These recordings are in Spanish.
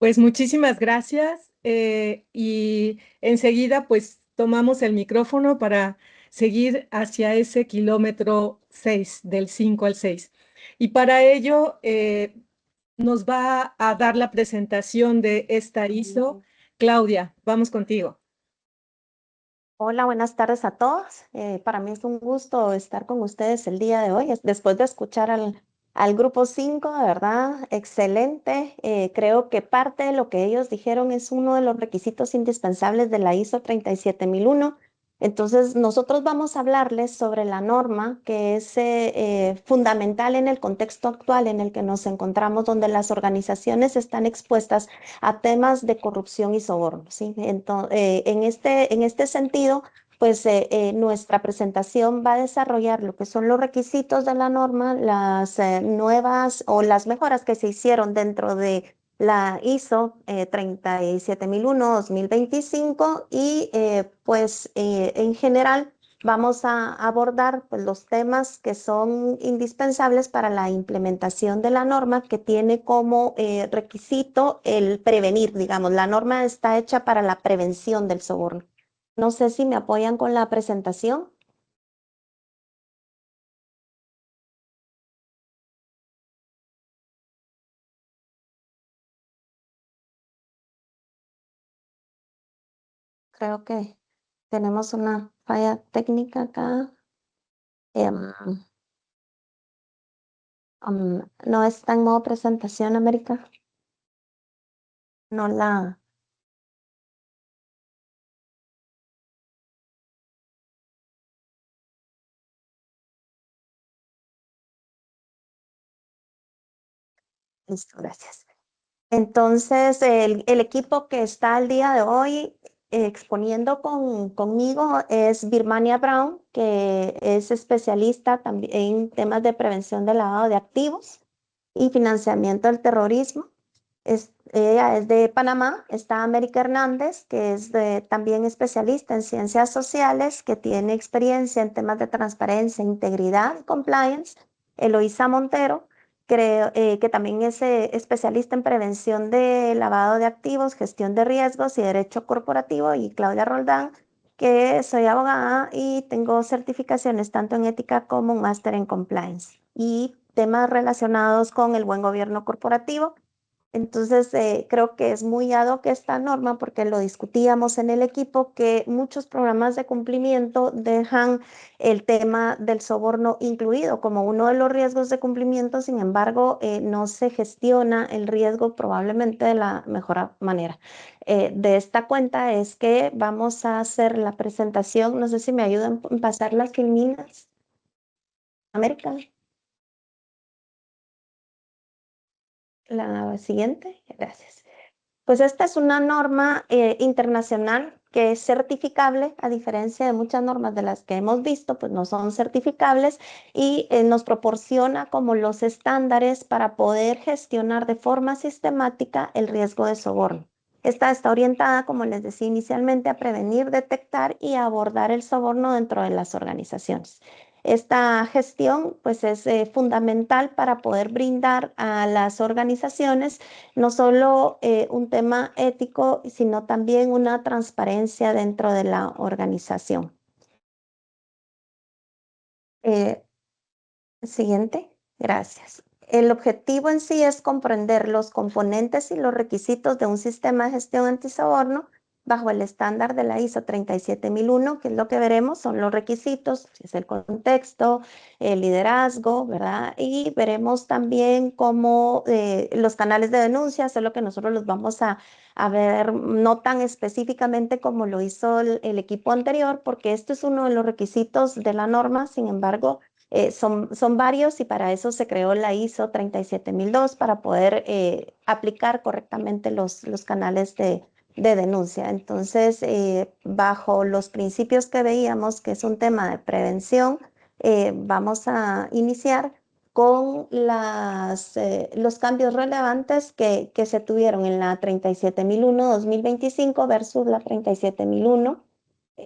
Pues muchísimas gracias y enseguida pues tomamos el micrófono para seguir hacia ese kilómetro 6 del 5 al 6. Y para ello nos va a dar la presentación de esta ISO. Claudia, vamos contigo. Hola, buenas tardes a todos. Para mí es un gusto estar con ustedes el día de hoy. Después de escuchar al grupo 5, de verdad, excelente. Creo que parte de lo que ellos dijeron es uno de los requisitos indispensables de la ISO 37001. Entonces, nosotros vamos a hablarles sobre la norma que es fundamental en el contexto actual en el que nos encontramos, donde las organizaciones están expuestas a temas de corrupción y soborno, ¿sí? Entonces, en este sentido, pues nuestra presentación va a desarrollar lo que son los requisitos de la norma, las nuevas o las mejoras que se hicieron dentro de la ISO 37001-2025 y pues en general vamos a abordar pues, los temas que son indispensables para la implementación de la norma, que tiene como requisito el prevenir, digamos. La norma está hecha para la prevención del soborno. No sé si me apoyan con la presentación. Creo que tenemos una falla técnica acá. Em, no está en modo presentación, América. No la... Listo, gracias. Entonces, el equipo que está al día de hoy exponiendo conmigo es Birmania Brown, que es especialista también en temas de prevención de lavado de activos y financiamiento del terrorismo. Ella es de Panamá. Está América Hernández, que es también especialista en ciencias sociales, que tiene experiencia en temas de transparencia, integridad y compliance. Eloísa Montero, que también es especialista en prevención de lavado de activos, gestión de riesgos y derecho corporativo. Y Claudia Roldán, que soy abogada y tengo certificaciones tanto en ética como un máster en compliance y temas relacionados con el buen gobierno corporativo. Entonces, creo que es muy ad hoc esta norma porque lo discutíamos en el equipo, que muchos programas de cumplimiento dejan el tema del soborno incluido como uno de los riesgos de cumplimiento. Sin embargo, no se gestiona el riesgo probablemente de la mejor manera. De esta cuenta es que vamos a hacer la presentación. No sé si me ayudan a pasar las filminas. América, la siguiente. Gracias. Pues esta es una norma internacional que es certificable, a diferencia de muchas normas de las que hemos visto, pues no son certificables y nos proporciona como los estándares para poder gestionar de forma sistemática el riesgo de soborno. Esta está orientada, como les decía inicialmente, a prevenir, detectar y abordar el soborno dentro de las organizaciones. Esta gestión pues es fundamental para poder brindar a las organizaciones no solo un tema ético, sino también una transparencia dentro de la organización. Eh, Siguiente, gracias. El objetivo en sí es comprender los componentes y los requisitos de un sistema de gestión antisoborno bajo el estándar de la ISO 37001, que es lo que veremos, son los requisitos, es el contexto, el liderazgo, ¿verdad? Y veremos también cómo los canales de denuncia, es lo que nosotros los vamos a ver no tan específicamente como lo hizo el equipo anterior, porque esto es uno de los requisitos de la norma. Sin embargo, son varios y para eso se creó la ISO 37002 para poder aplicar correctamente los canales de denuncia. Entonces, bajo los principios que veíamos, que es un tema de prevención, vamos a iniciar con los cambios relevantes que se tuvieron en la 37001-2025 versus la 37001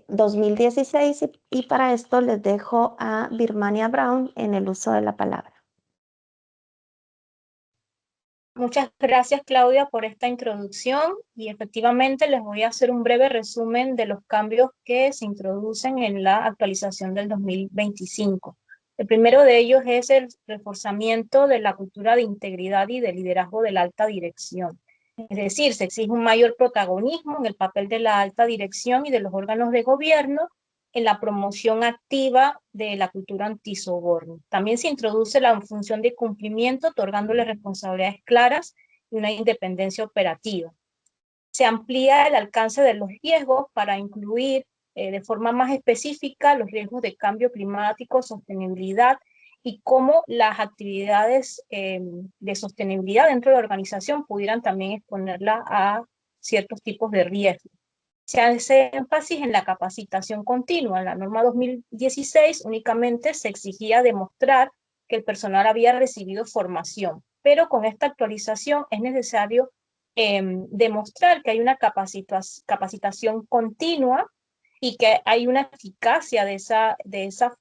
2016 y para esto les dejo a Birmania Brown en el uso de la palabra. Muchas gracias, Claudia, por esta introducción y efectivamente les voy a hacer un breve resumen de los cambios que se introducen en la actualización del 2025. El primero de ellos es el reforzamiento de la cultura de integridad y de liderazgo de la alta dirección. Es decir, se exige un mayor protagonismo en el papel de la alta dirección y de los órganos de gobierno en la promoción activa de la cultura antisoborno. También se introduce la función de cumplimiento, otorgándole responsabilidades claras y una independencia operativa. Se amplía el alcance de los riesgos para incluir de forma más específica los riesgos de cambio climático, sostenibilidad y cómo las actividades de sostenibilidad dentro de la organización pudieran también exponerla a ciertos tipos de riesgos. Se hace énfasis en la capacitación continua. En la norma 2016 únicamente se exigía demostrar que el personal había recibido formación, pero con esta actualización es necesario demostrar que hay una capacitación continua y que hay una eficacia de esa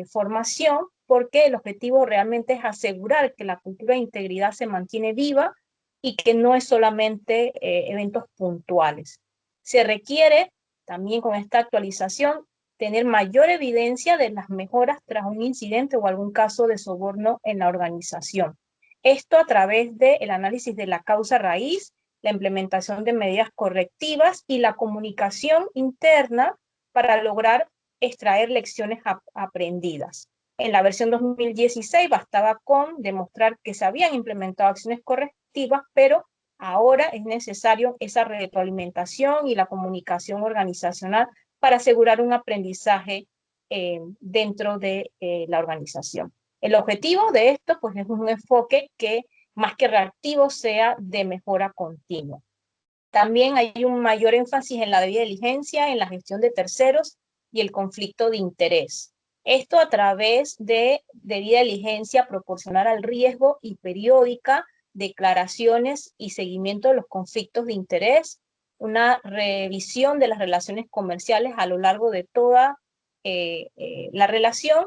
formación, porque el objetivo realmente es asegurar que la cultura de integridad se mantiene viva y que no es solamente eventos puntuales. Se requiere también con esta actualización tener mayor evidencia de las mejoras tras un incidente o algún caso de soborno en la organización. Esto a través del análisis de la causa raíz, la implementación de medidas correctivas y la comunicación interna para lograr extraer lecciones aprendidas. En la versión 2016 bastaba con demostrar que se habían implementado acciones correctivas, pero ahora es necesario esa retroalimentación y la comunicación organizacional para asegurar un aprendizaje dentro de la organización. El objetivo de esto pues, es un enfoque que más que reactivo sea de mejora continua. También hay un mayor énfasis en la debida diligencia, en la gestión de terceros y el conflicto de interés. Esto a través de debida diligencia proporcionar al riesgo y periódica declaraciones y seguimiento de los conflictos de interés, una revisión de las relaciones comerciales a lo largo de toda la relación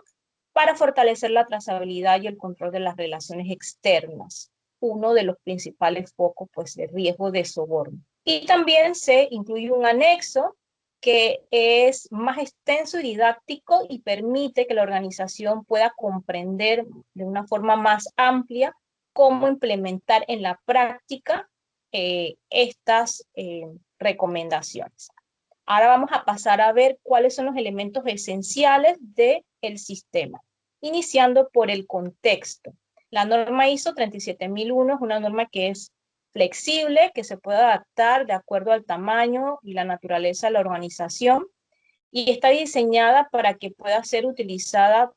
para fortalecer la trazabilidad y el control de las relaciones externas, uno de los principales focos pues, de riesgo de soborno. Y también se incluye un anexo que es más extenso y didáctico y permite que la organización pueda comprender de una forma más amplia cómo implementar en la práctica estas recomendaciones. Ahora vamos a pasar a ver cuáles son los elementos esenciales del sistema, iniciando por el contexto. La norma ISO 37001 es una norma que es flexible, que se puede adaptar de acuerdo al tamaño y la naturaleza de la organización y está diseñada para que pueda ser utilizada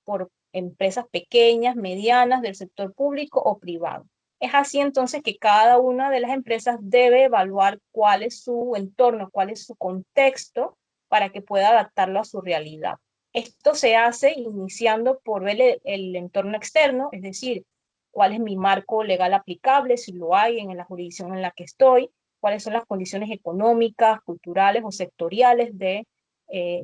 por empresas pequeñas, medianas, del sector público o privado. Es así entonces que cada una de las empresas debe evaluar cuál es su entorno, cuál es su contexto para que pueda adaptarlo a su realidad. Esto se hace iniciando por ver el entorno externo, es decir, cuál es mi marco legal aplicable, si lo hay en la jurisdicción en la que estoy, cuáles son las condiciones económicas, culturales o sectoriales de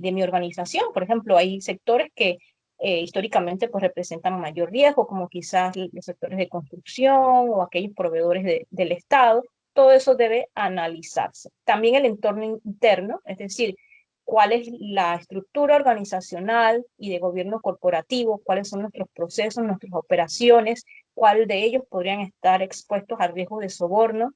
mi organización. Por ejemplo, hay sectores que históricamente pues representan mayor riesgo, como quizás los sectores de construcción o aquellos proveedores del Estado. Todo eso debe analizarse. También el entorno interno, es decir, cuál es la estructura organizacional y de gobierno corporativo, cuáles son nuestros procesos, nuestras operaciones, cuál de ellos podrían estar expuestos al riesgo de soborno,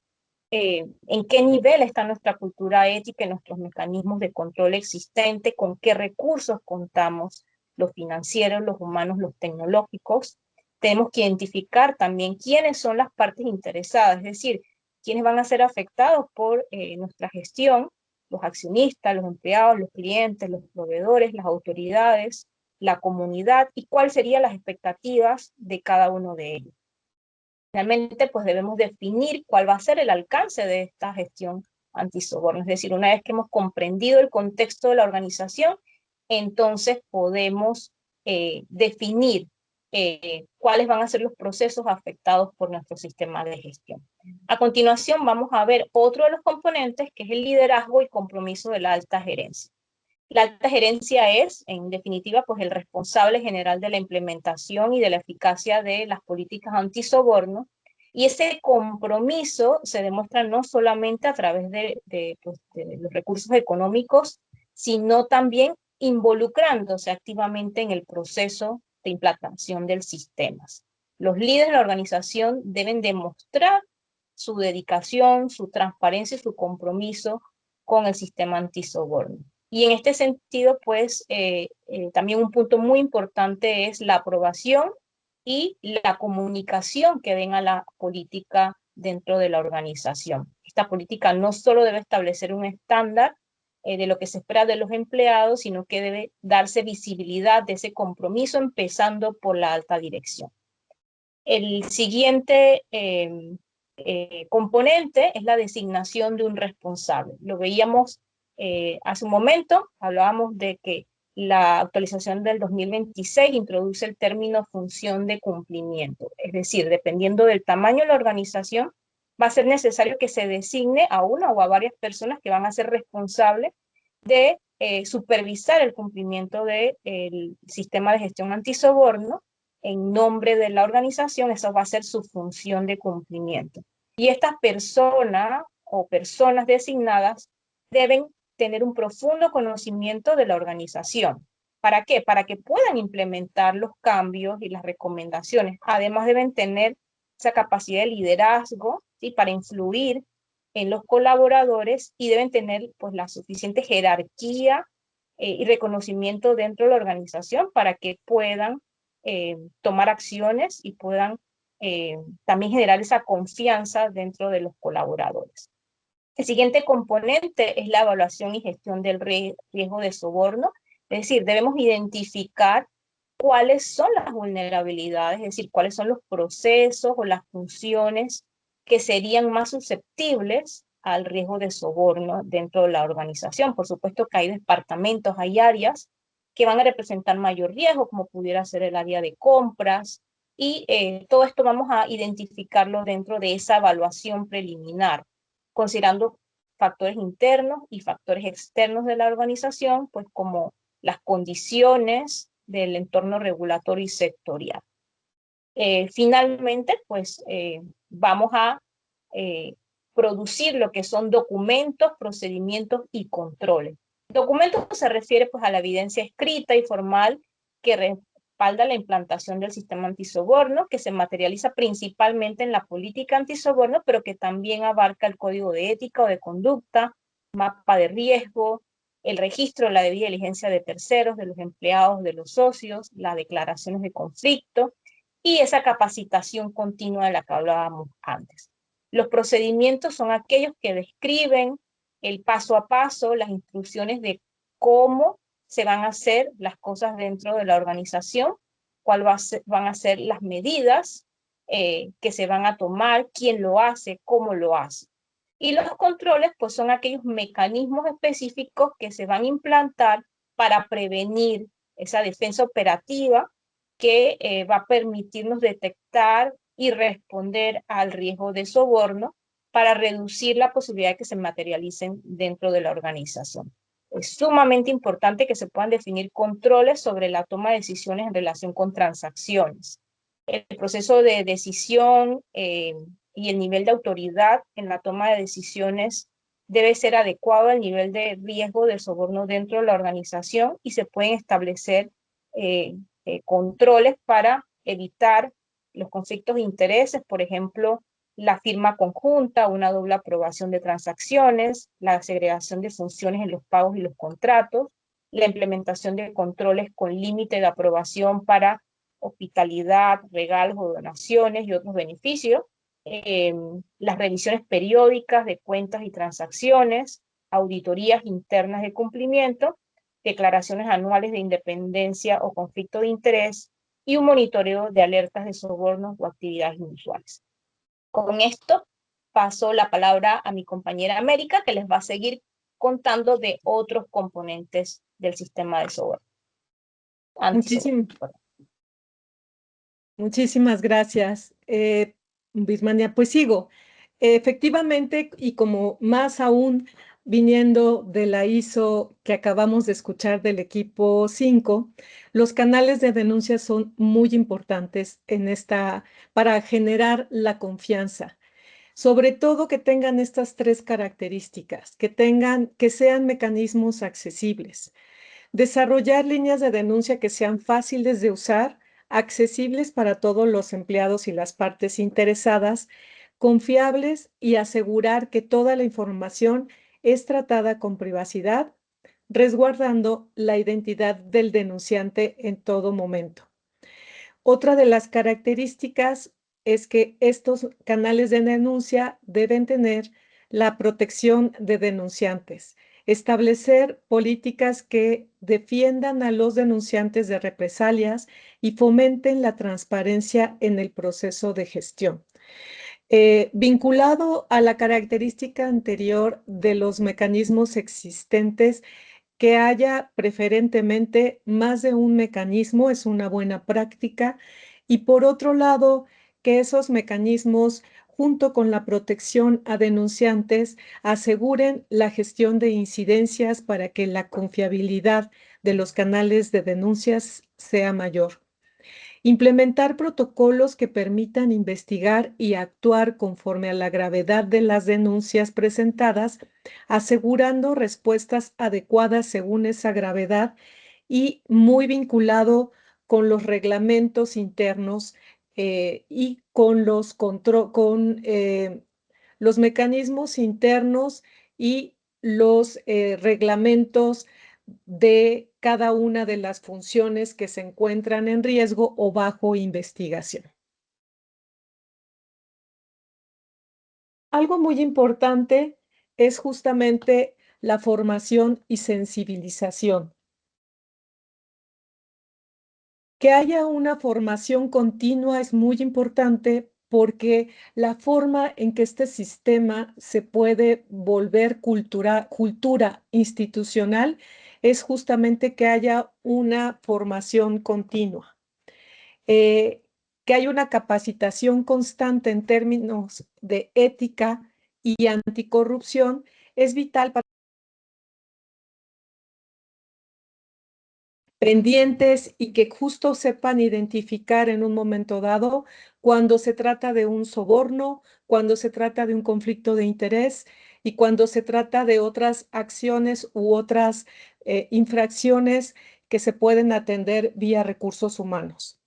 en qué nivel está nuestra cultura ética y nuestros mecanismos de control existente, con qué recursos contamos, los financieros, los humanos, los tecnológicos. Tenemos que identificar también quiénes son las partes interesadas, es decir, quiénes van a ser afectados por nuestra gestión, los accionistas, los empleados, los clientes, los proveedores, las autoridades, la comunidad y cuáles serían las expectativas de cada uno de ellos. Realmente pues debemos definir cuál va a ser el alcance de esta gestión antisoborno. Es decir, una vez que hemos comprendido el contexto de la organización, entonces podemos definir cuáles van a ser los procesos afectados por nuestro sistema de gestión. A continuación vamos a ver otro de los componentes que es el liderazgo y compromiso de la alta gerencia. La alta gerencia es, en definitiva, pues el responsable general de la implementación y de la eficacia de las políticas antisoborno Y ese compromiso se demuestra no solamente a través pues, de los recursos económicos, sino también involucrándose activamente en el proceso de implantación del sistema. Los líderes de la organización deben demostrar su dedicación, su transparencia y su compromiso con el sistema antisoborno. Y en este sentido, pues, también un punto muy importante es la aprobación y la comunicación que den a la política dentro de la organización. Esta política no solo debe establecer un estándar de lo que se espera de los empleados, sino que debe darse visibilidad de ese compromiso, empezando por la alta dirección. El siguiente componente es la designación de un responsable. Lo veíamos hace un momento, hablábamos de que la actualización del 2026 introduce el término función de cumplimiento. Es decir, dependiendo del tamaño de la organización, va a ser necesario que se designe a una o a varias personas que van a ser responsables de supervisar el cumplimiento del sistema de gestión antisoborno en nombre de la organización. Eso va a ser su función de cumplimiento. Y estas personas o personas designadas deben tener un profundo conocimiento de la organización. ¿Para qué? Para que puedan implementar los cambios y las recomendaciones. Además deben tener esa capacidad de liderazgo, ¿sí?, para influir en los colaboradores, y deben tener pues la suficiente jerarquía y reconocimiento dentro de la organización para que puedan tomar acciones y puedan también generar esa confianza dentro de los colaboradores. El siguiente componente es la evaluación y gestión del riesgo de soborno. Es decir, debemos identificar cuáles son las vulnerabilidades, es decir, cuáles son los procesos o las funciones que serían más susceptibles al riesgo de soborno dentro de la organización. Por supuesto que hay departamentos, hay áreas que van a representar mayor riesgo, como pudiera ser el área de compras, y todo esto vamos a identificarlo dentro de esa evaluación preliminar, considerando factores internos y factores externos de la organización, pues como las condiciones del entorno regulatorio y sectorial. Finalmente, pues vamos a producir lo que son documentos, procedimientos y controles. Documentos se refiere pues a la evidencia escrita y formal que respalda la implantación del sistema antisoborno, que se materializa principalmente en la política antisoborno, pero que también abarca el código de ética o de conducta, mapa de riesgo, el registro de la debida diligencia de terceros, de los empleados, de los socios, las declaraciones de conflicto y esa capacitación continua de la que hablábamos antes. Los procedimientos son aquellos que describen el paso a paso, las instrucciones de cómo se van a hacer las cosas dentro de la organización, cuáles van a ser las medidas que se van a tomar, quién lo hace, cómo lo hace. Y los controles, pues, son aquellos mecanismos específicos que se van a implantar para prevenir esa defensa operativa que va a permitirnos detectar y responder al riesgo de soborno para reducir la posibilidad de que se materialicen dentro de la organización. Es sumamente importante que se puedan definir controles sobre la toma de decisiones en relación con transacciones. El proceso de decisión y el nivel de autoridad en la toma de decisiones debe ser adecuado al nivel de riesgo de soborno dentro de la organización, y se pueden establecer controles para evitar los conflictos de intereses, por ejemplo, la firma conjunta, una doble aprobación de transacciones, la segregación de funciones en los pagos y los contratos, la implementación de controles con límite de aprobación para hospitalidad, regalos o donaciones y otros beneficios, las revisiones periódicas de cuentas y transacciones, auditorías internas de cumplimiento, declaraciones anuales de independencia o conflicto de interés y un monitoreo de alertas de sobornos o actividades inusuales. Con esto paso la palabra a mi compañera América, que les va a seguir contando de otros componentes del sistema de soborno. Muchísimas gracias, Birmania. Pues sigo. Efectivamente, y como más aún viniendo de la ISO que acabamos de escuchar del equipo 5, los canales de denuncia son muy importantes para generar la confianza. Sobre todo que tengan estas tres características, que sean mecanismos accesibles. Desarrollar líneas de denuncia que sean fáciles de usar, accesibles para todos los empleados y las partes interesadas, confiables y asegurar que toda la información es tratada con privacidad, resguardando la identidad del denunciante en todo momento. Otra de las características es que estos canales de denuncia deben tener la protección de denunciantes, establecer políticas que defiendan a los denunciantes de represalias y fomenten la transparencia en el proceso de gestión. Vinculado a la característica anterior de los mecanismos existentes, que haya preferentemente más de un mecanismo es una buena práctica y por otro lado, que esos mecanismos, junto con la protección a denunciantes, aseguren la gestión de incidencias para que la confiabilidad de los canales de denuncias sea mayor. Implementar protocolos que permitan investigar y actuar conforme a la gravedad de las denuncias presentadas, asegurando respuestas adecuadas según esa gravedad y muy vinculado con los reglamentos internos y con los mecanismos internos y los reglamentos de cada una de las funciones que se encuentran en riesgo o bajo investigación. Algo muy importante es justamente la formación y sensibilización. Que haya una formación continua es muy importante porque la forma en que este sistema se puede volver cultura institucional es justamente que haya una formación continua, eh, que haya una capacitación constante en términos de ética y anticorrupción es vital para pendientes y que justo sepan identificar en un momento dado cuando se trata de un soborno, cuando se trata de un conflicto de interés y cuando se trata de otras acciones u otras infracciones que se pueden atender vía recursos humanos.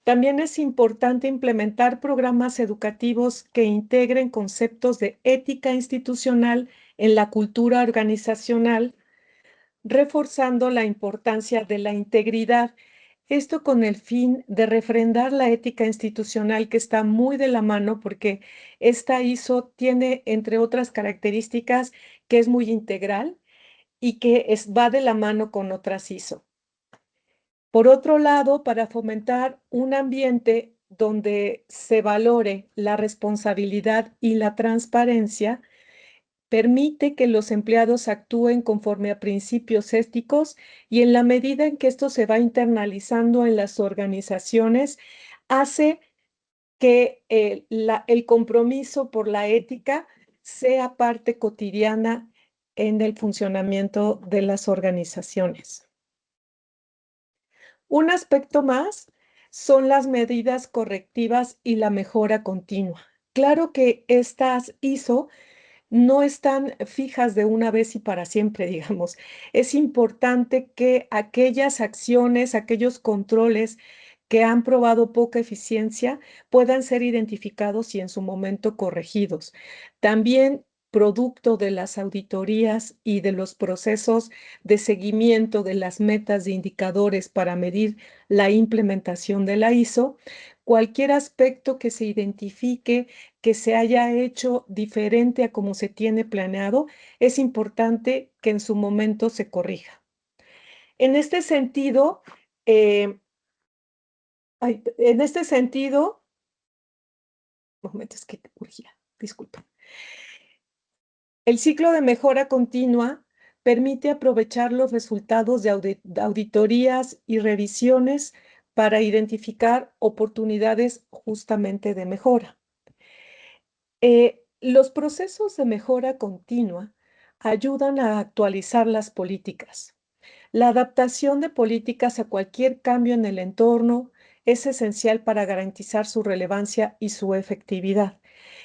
También es importante implementar programas educativos que integren conceptos de ética institucional en la cultura organizacional, reforzando la importancia de la integridad. Esto con el fin de refrendar la ética institucional que está muy de la mano porque esta ISO tiene, entre otras características, que es muy integral y que va de la mano con otras ISO. Por otro lado, para fomentar un ambiente donde se valore la responsabilidad y la transparencia, permite que los empleados actúen conforme a principios éticos y en la medida en que esto se va internalizando en las organizaciones, hace que el compromiso por la ética sea parte cotidiana en el funcionamiento de las organizaciones. Un aspecto más son las medidas correctivas y la mejora continua. Claro que estas ISO no están fijas de una vez y para siempre, digamos. Es importante que aquellas acciones, aquellos controles que han probado poca eficiencia puedan ser identificados y en su momento corregidos. También producto de las auditorías y de los procesos de seguimiento de las metas de indicadores para medir la implementación de la ISO, cualquier aspecto que se identifique que se haya hecho diferente a como se tiene planeado, es importante que en su momento se corrija. En este sentido, momentos que urgía, disculpa. El ciclo de mejora continua permite aprovechar los resultados de auditorías y revisiones para identificar oportunidades justamente de mejora. Los procesos de mejora continua ayudan a actualizar las políticas. La adaptación de políticas a cualquier cambio en el entorno es esencial para garantizar su relevancia y su efectividad.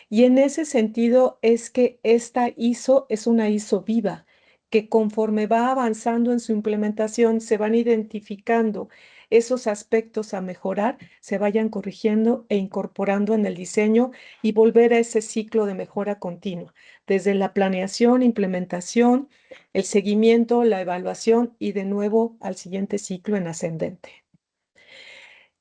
Y en ese sentido es que esta ISO es una ISO viva, que conforme va avanzando en su implementación, se van identificando esos aspectos a mejorar, se vayan corrigiendo e incorporando en el diseño y volver a ese ciclo de mejora continua, desde la planeación, implementación, el seguimiento, la evaluación y de nuevo al siguiente ciclo en ascendente.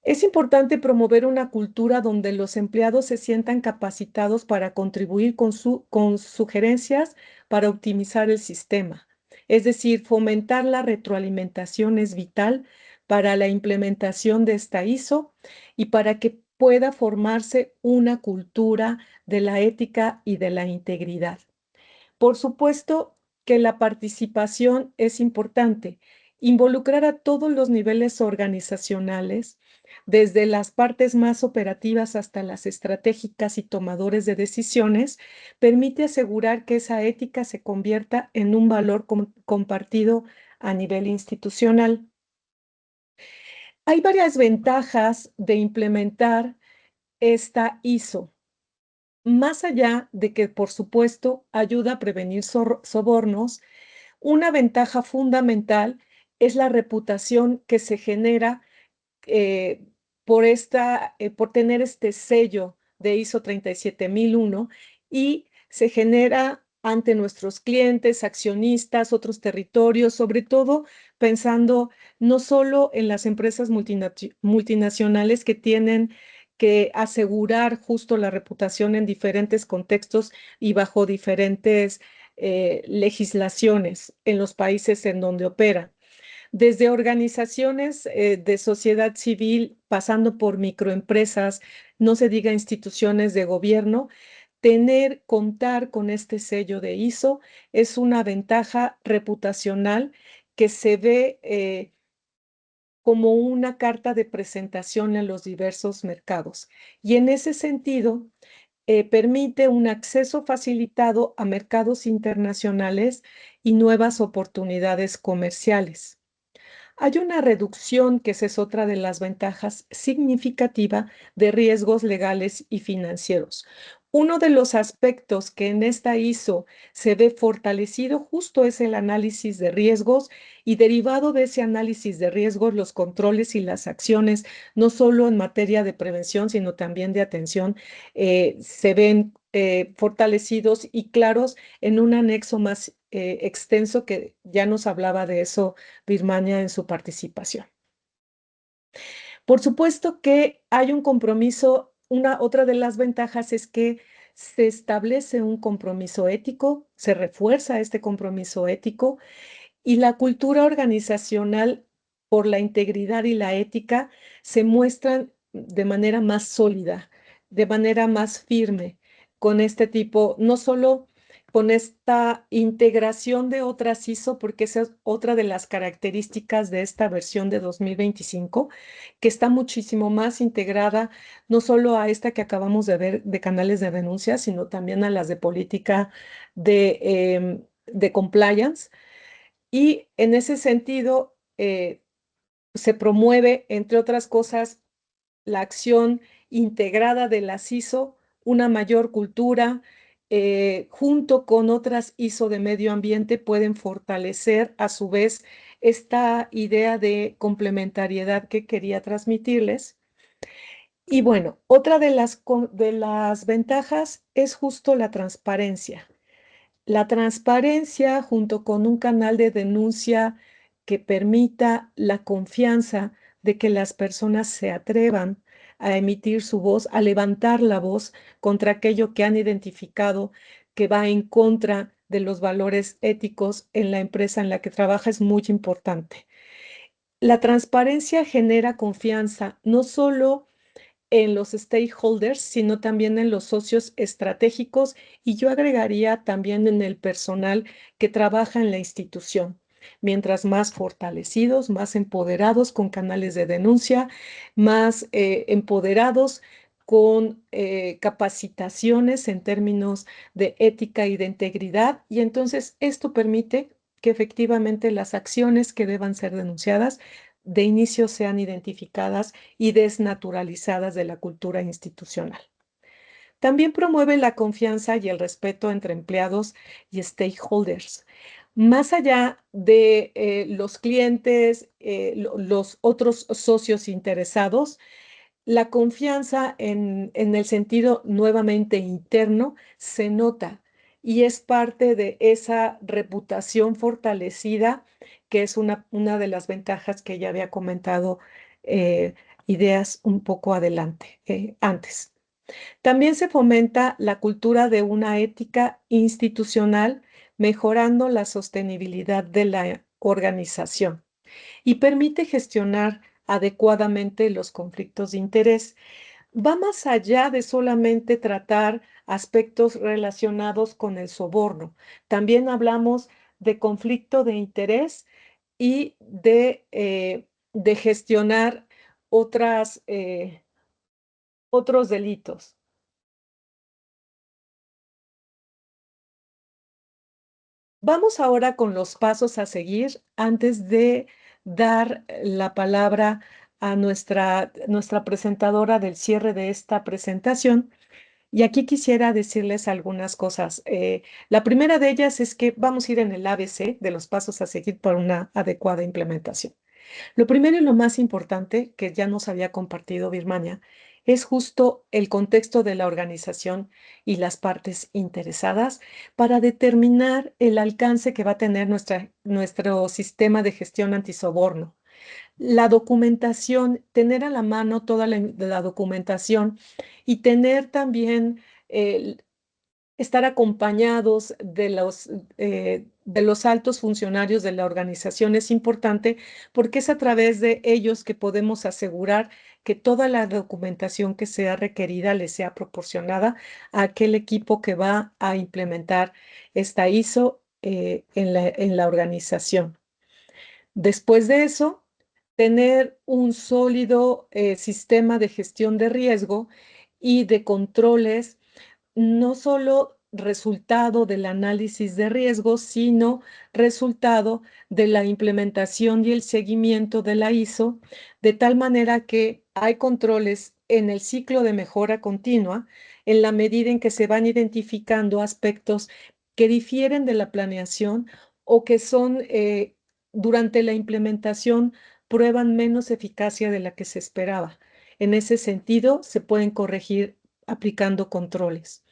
Es importante promover una cultura donde los empleados se sientan capacitados para contribuir con sugerencias para optimizar el sistema. Es decir, fomentar la retroalimentación es vital para la implementación de esta ISO y para que pueda formarse una cultura de la ética y de la integridad. Por supuesto que la participación es importante. Involucrar a todos los niveles organizacionales, desde las partes más operativas hasta las estratégicas y tomadores de decisiones, permite asegurar que esa ética se convierta en un valor compartido a nivel institucional. Hay varias ventajas de implementar esta ISO. Más allá de que, por supuesto, ayuda a prevenir sobornos, una ventaja fundamental es la reputación que se genera eh, por tener este sello de ISO 37001 y se genera ante nuestros clientes, accionistas, otros territorios, sobre todo pensando no solo en las empresas multinacionales que tienen que asegurar justo la reputación en diferentes contextos y bajo diferentes legislaciones en los países en donde operan, desde organizaciones de sociedad civil, pasando por microempresas, no se diga instituciones de gobierno. Contar con este sello de ISO es una ventaja reputacional que se ve como una carta de presentación en los diversos mercados. Y en ese sentido, permite un acceso facilitado a mercados internacionales y nuevas oportunidades comerciales. Hay una reducción, que esa es otra de las ventajas significativa de riesgos legales y financieros. Uno de los aspectos que en esta ISO se ve fortalecido justo es el análisis de riesgos y derivado de ese análisis de riesgos, los controles y las acciones, no solo en materia de prevención, sino también de atención, se ven fortalecidos y claros en un anexo más extenso que ya nos hablaba de eso Birmania en su participación. Por supuesto que hay un compromiso, otra de las ventajas es que se establece un compromiso ético, se refuerza este compromiso ético y la cultura organizacional por la integridad y la ética se muestran de manera más sólida, de manera más firme, con este tipo, no solo con esta integración de otras ISO, porque esa es otra de las características de esta versión de 2025, que está muchísimo más integrada, no solo a esta que acabamos de ver de canales de denuncia, sino también a las de política de compliance. Y en ese sentido, se promueve, entre otras cosas, la acción integrada de las ISO, una mayor cultura, junto con otras ISO de medio ambiente, pueden fortalecer a su vez esta idea de complementariedad que quería transmitirles. Y bueno, otra de las ventajas es justo la transparencia. La transparencia junto con un canal de denuncia que permita la confianza de que las personas se atrevan a emitir su voz, a levantar la voz contra aquello que han identificado que va en contra de los valores éticos en la empresa en la que trabaja es muy importante. La transparencia genera confianza, no solo en los stakeholders, sino también en los socios estratégicos y yo agregaría también en el personal que trabaja en la institución. Mientras más fortalecidos, más empoderados con canales de denuncia, más empoderados con capacitaciones en términos de ética y de integridad, y entonces esto permite que efectivamente las acciones que deban ser denunciadas de inicio sean identificadas y desnaturalizadas de la cultura institucional. También promueve la confianza y el respeto entre empleados y stakeholders. Más allá de los clientes, los otros socios interesados, la confianza en el sentido nuevamente interno se nota y es parte de esa reputación fortalecida, que es una de las ventajas que ya había comentado ideas un poco adelante, antes. También se fomenta la cultura de una ética institucional, mejorando la sostenibilidad de la organización y permite gestionar adecuadamente los conflictos de interés. Va más allá de solamente tratar aspectos relacionados con el soborno. También hablamos de conflicto de interés y de gestionar otros delitos. Vamos ahora con los pasos a seguir antes de dar la palabra a nuestra presentadora del cierre de esta presentación. Y aquí quisiera decirles algunas cosas. La primera de ellas es que vamos a ir en el ABC de los pasos a seguir para una adecuada implementación. Lo primero y lo más importante que ya nos había compartido Birmania es justo el contexto de la organización y las partes interesadas para determinar el alcance que va a tener nuestro sistema de gestión antisoborno. La documentación, tener a la mano toda la documentación y tener también estar acompañados de los altos funcionarios de la organización es importante porque es a través de ellos que podemos asegurar que toda la documentación que sea requerida le sea proporcionada a aquel equipo que va a implementar esta ISO en la organización. Después de eso, tener un sólido sistema de gestión de riesgo y de controles, no solo resultado del análisis de riesgos, sino resultado de la implementación y el seguimiento de la ISO, de tal manera que hay controles en el ciclo de mejora continua, en la medida en que se van identificando aspectos que difieren de la planeación o que son durante la implementación prueban menos eficacia de la que se esperaba. En ese sentido, se pueden corregir aplicando controles.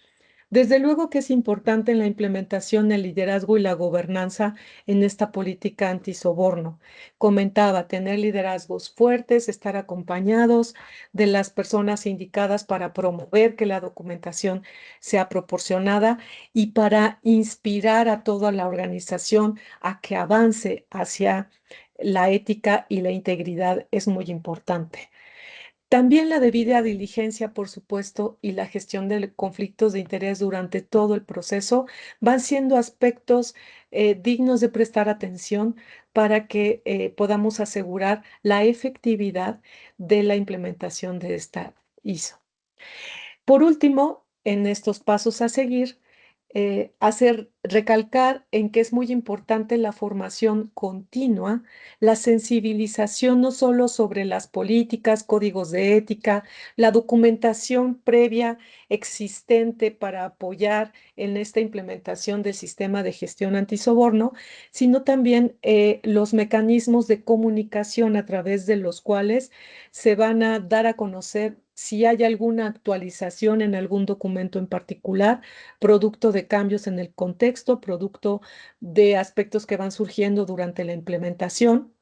Desde luego que es importante en la implementación el liderazgo y la gobernanza en esta política antisoborno. Comentaba, tener liderazgos fuertes, estar acompañados de las personas indicadas para promover que la documentación sea proporcionada y para inspirar a toda la organización a que avance hacia la ética y la integridad es muy importante. También la debida diligencia, por supuesto, y la gestión de conflictos de interés durante todo el proceso van siendo aspectos dignos de prestar atención para que podamos asegurar la efectividad de la implementación de esta ISO. Por último, en estos pasos a seguir, recalcar en que es muy importante la formación continua, la sensibilización no solo sobre las políticas, códigos de ética, la documentación previa existente para apoyar en esta implementación del sistema de gestión antisoborno, sino también los mecanismos de comunicación a través de los cuales se van a dar a conocer si hay alguna actualización en algún documento en particular, producto de cambios en el contexto, producto de aspectos que van surgiendo durante la implementación.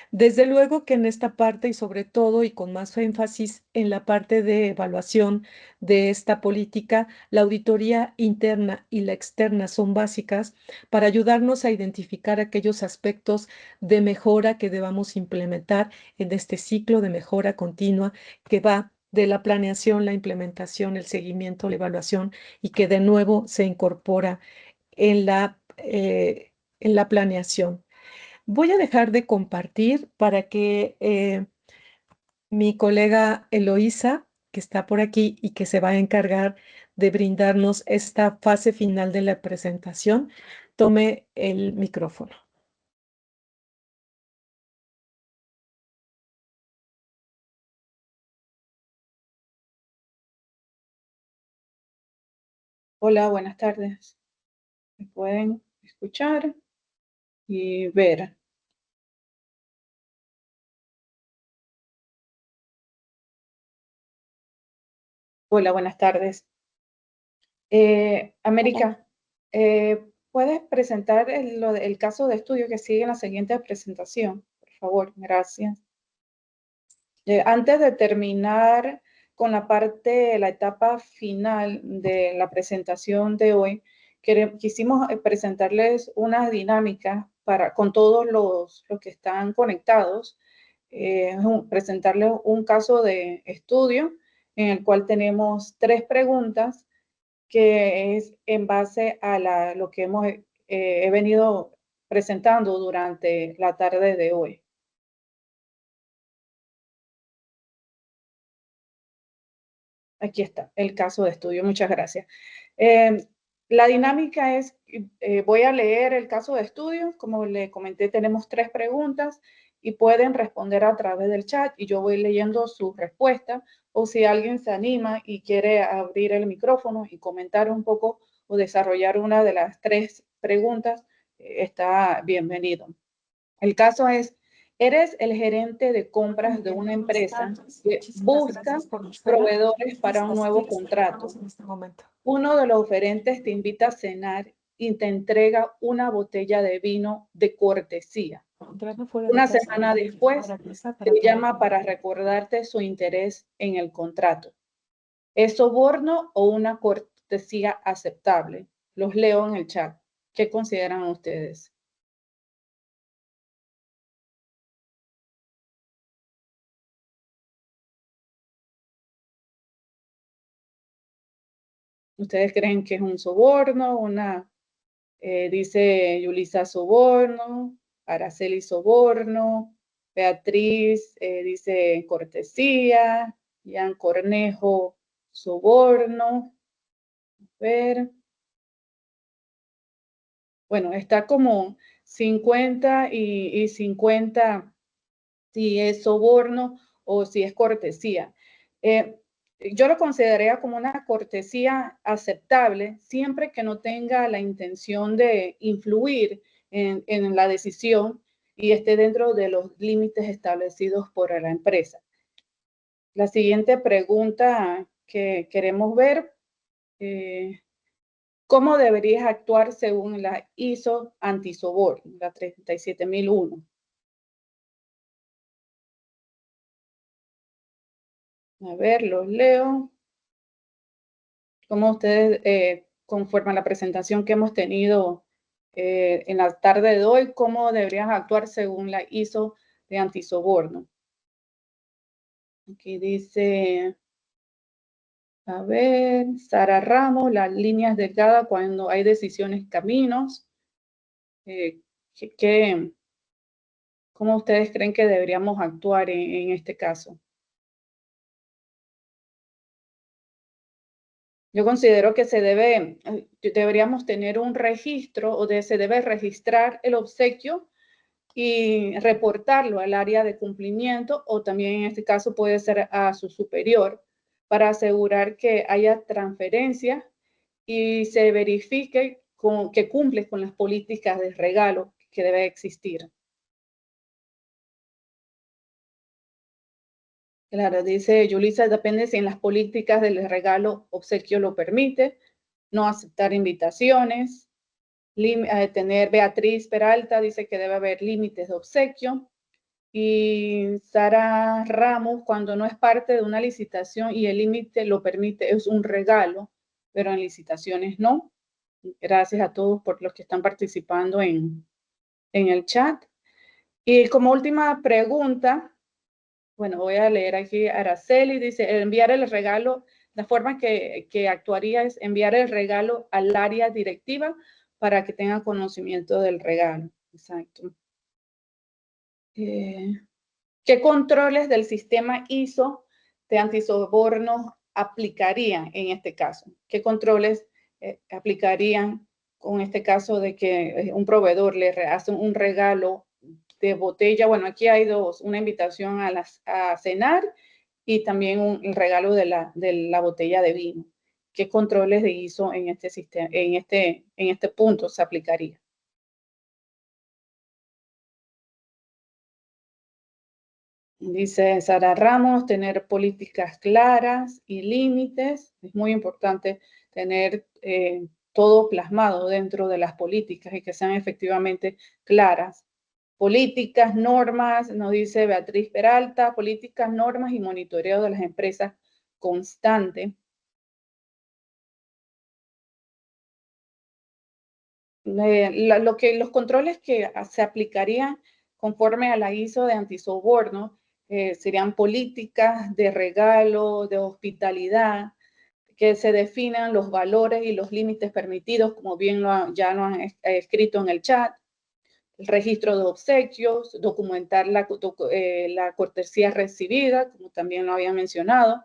Desde luego que en esta parte y sobre todo y con más énfasis en la parte de evaluación de esta política, la auditoría interna y la externa son básicas para ayudarnos a identificar aquellos aspectos de mejora que debamos implementar en este ciclo de mejora continua que va de la planeación, la implementación, el seguimiento, la evaluación y que de nuevo se incorpora en la planeación. Voy a dejar de compartir para que mi colega Eloísa que está por aquí y que se va a encargar de brindarnos esta fase final de la presentación, tome el micrófono. Hola, buenas tardes. ¿Me pueden escuchar y ver? Hola, buenas tardes. América, ¿puedes presentar el caso de estudio que sigue en la siguiente presentación? Por favor, gracias. Antes de terminar con la etapa final de la presentación de hoy, quisimos presentarles una dinámica con todos los que están conectados, presentarles un caso de estudio en el cual tenemos 3 preguntas que es en base a lo que he venido presentando durante la tarde de hoy. Aquí está el caso de estudio. Muchas gracias. La dinámica es, voy a leer el caso de estudio. Como le comenté, tenemos 3 preguntas y pueden responder a través del chat y yo voy leyendo sus respuestas. O si alguien se anima y quiere abrir el micrófono y comentar un poco o desarrollar una de las 3 preguntas, está bienvenido. El caso es, eres el gerente de compras de una empresa que busca proveedores para un nuevo contrato. Uno de los oferentes te invita a cenar y te entrega una botella de vino de cortesía. Una semana después te llama para recordarte su interés en el contrato. ¿Es soborno o una cortesía aceptable? Los leo en el chat. ¿Qué consideran ustedes? ¿Ustedes creen que es un soborno? Dice Yulisa soborno, Araceli soborno, Beatriz dice cortesía, Ian Cornejo soborno. A ver. Bueno, está como 50 y 50 si es soborno o si es cortesía. Yo lo consideraría como una cortesía aceptable siempre que no tenga la intención de influir en la decisión y esté dentro de los límites establecidos por la empresa. La siguiente pregunta que queremos ver, ¿cómo deberías actuar según la ISO antisoborno, la 37001? A ver, los leo. ¿Cómo ustedes, conforme a la presentación que hemos tenido en la tarde de hoy, cómo deberían actuar según la ISO de antisoborno? Aquí dice, a ver, Sara Ramos, las líneas delgadas cuando hay decisiones caminos. ¿Cómo ustedes creen que deberíamos actuar en este caso? Yo considero que deberíamos tener un registro se debe registrar el obsequio y reportarlo al área de cumplimiento o también en este caso puede ser a su superior para asegurar que haya transferencia y se verifique que cumple con las políticas de regalo que debe existir. Claro, dice Yulisa, depende si en las políticas del regalo obsequio lo permite, no aceptar invitaciones, tener Beatriz Peralta, dice que debe haber límites de obsequio, y Sara Ramos, cuando no es parte de una licitación y el límite lo permite, es un regalo, pero en licitaciones no. Gracias a todos por los que están participando en el chat. Y como última pregunta, bueno, voy a leer aquí a Araceli, dice, enviar el regalo, la forma que actuaría es enviar el regalo al área directiva para que tenga conocimiento del regalo. Exacto. ¿Qué controles del sistema ISO de antisobornos aplicarían en este caso? ¿Qué controles aplicarían con este caso de que un proveedor le hace un regalo de botella? Bueno, aquí hay dos, una invitación a cenar y también el regalo de la botella de vino. ¿Qué controles de ISO en este sistema, en este punto se aplicaría? Dice Sara Ramos, tener políticas claras y límites. Es muy importante tener todo plasmado dentro de las políticas y que sean efectivamente claras. Políticas, normas, nos dice Beatriz Peralta, políticas, normas y monitoreo de las empresas constante. Los controles que se aplicarían conforme a la ISO de antisoborno serían políticas de regalo, de hospitalidad, que se definan los valores y los límites permitidos, como bien ya lo han escrito en el chat. El registro de obsequios, documentar la cortesía recibida, como también lo había mencionado.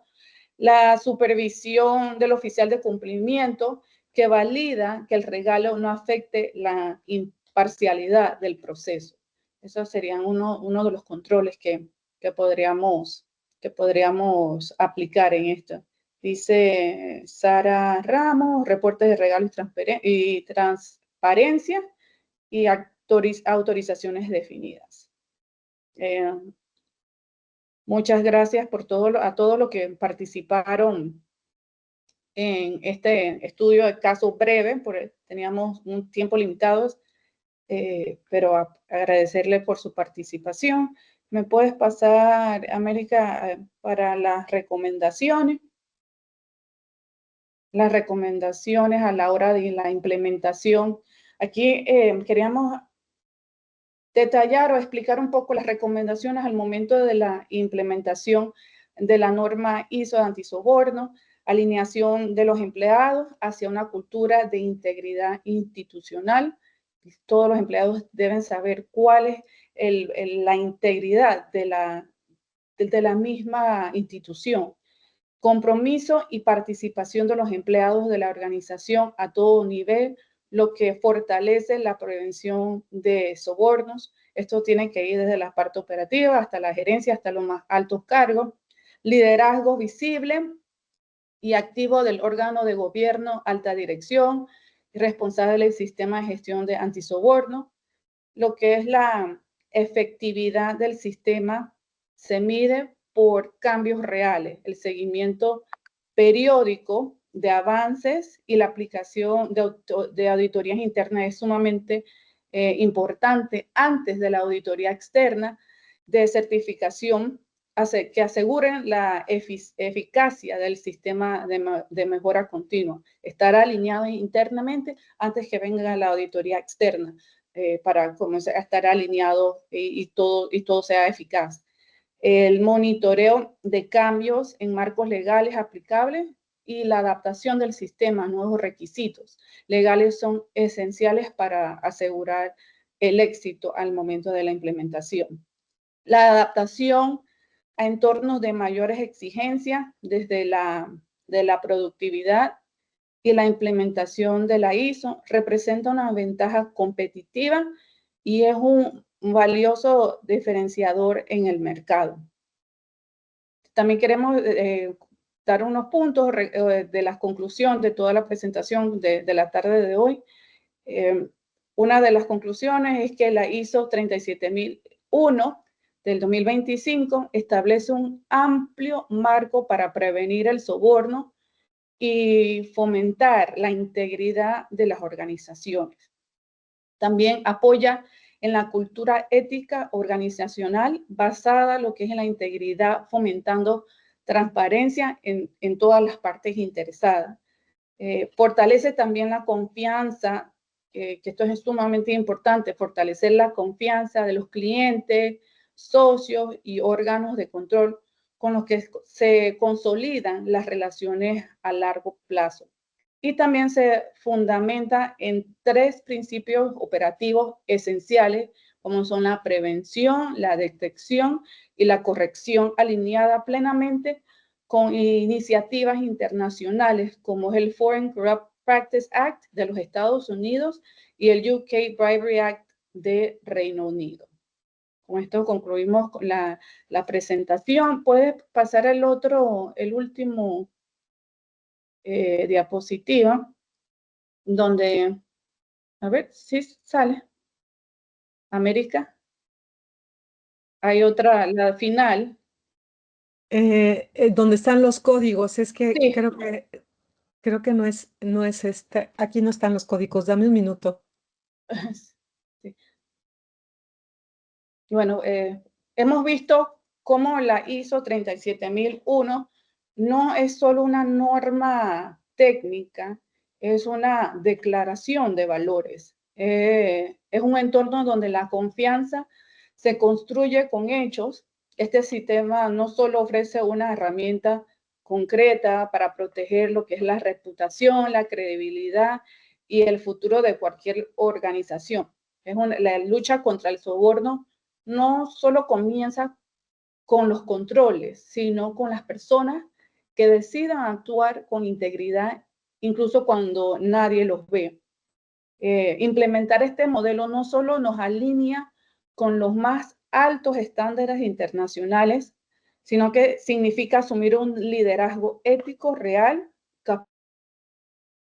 La supervisión del oficial de cumplimiento, que valida que el regalo no afecte la imparcialidad del proceso. Esos serían uno de los controles que podríamos aplicar en esto. Dice Sara Ramos, reportes de regalos y transparencia y autorizaciones definidas. Muchas gracias a todos los que participaron en este estudio de caso breve, porque teníamos un tiempo limitado, pero agradecerle por su participación. ¿Me puedes pasar, América, para las recomendaciones? Las recomendaciones a la hora de la implementación. Aquí queríamos detallar o explicar un poco las recomendaciones al momento de la implementación de la norma ISO de antisoborno, alineación de los empleados hacia una cultura de integridad institucional. Todos los empleados deben saber cuál es la integridad de la misma institución. Compromiso y participación de los empleados de la organización a todo nivel, lo que fortalece la prevención de sobornos. Esto tiene que ir desde la parte operativa hasta la gerencia, hasta los más altos cargos. Liderazgo visible y activo del órgano de gobierno, alta dirección, responsable del sistema de gestión de antisoborno. Lo que es la efectividad del sistema se mide por cambios reales, el seguimiento periódico de avances y la aplicación de auditorías internas es sumamente importante antes de la auditoría externa de certificación que aseguren la eficacia del sistema de mejora continua, estar alineado internamente antes que venga la auditoría externa para comenzar a estar alineado y todo sea eficaz. El monitoreo de cambios en marcos legales aplicables y la adaptación del sistema a nuevos requisitos legales son esenciales para asegurar el éxito al momento de la implementación. La adaptación a entornos de mayores exigencias desde de la productividad y la implementación de la ISO representa una ventaja competitiva y es un valioso diferenciador en el mercado. También queremos dar unos puntos de las conclusiones de toda la presentación de la tarde de hoy. Una de las conclusiones es que la ISO 37001 del 2025 establece un amplio marco para prevenir el soborno y fomentar la integridad de las organizaciones. También apoya en la cultura ética organizacional basada en lo que es en la integridad, fomentando transparencia en todas las partes interesadas. Fortalece también la confianza, que esto es sumamente importante, fortalecer la confianza de los clientes, socios y órganos de control con los que se consolidan las relaciones a largo plazo. Y también se fundamenta en 3 principios operativos esenciales, como son la prevención, la detección y la corrección alineada plenamente con iniciativas internacionales como es el Foreign Corrupt Practice Act de los Estados Unidos y el UK Bribery Act de Reino Unido. Con esto concluimos la presentación. ¿Puedes pasar el último diapositiva? Donde, a ver si sale. América. Hay otra, la final. Donde están los códigos, es que Sí. creo que no es este, aquí no están los códigos, dame un minuto. Sí. Bueno, hemos visto cómo la ISO 37001 no es solo una norma técnica, es una declaración de valores. Es un entorno donde la confianza se construye con hechos. Este sistema no solo ofrece una herramienta concreta para proteger lo que es la reputación, la credibilidad y el futuro de cualquier organización. La lucha contra el soborno no solo comienza con los controles, sino con las personas que decidan actuar con integridad, incluso cuando nadie los ve. Implementar este modelo no solo nos alinea con los más altos estándares internacionales, sino que significa asumir un liderazgo ético real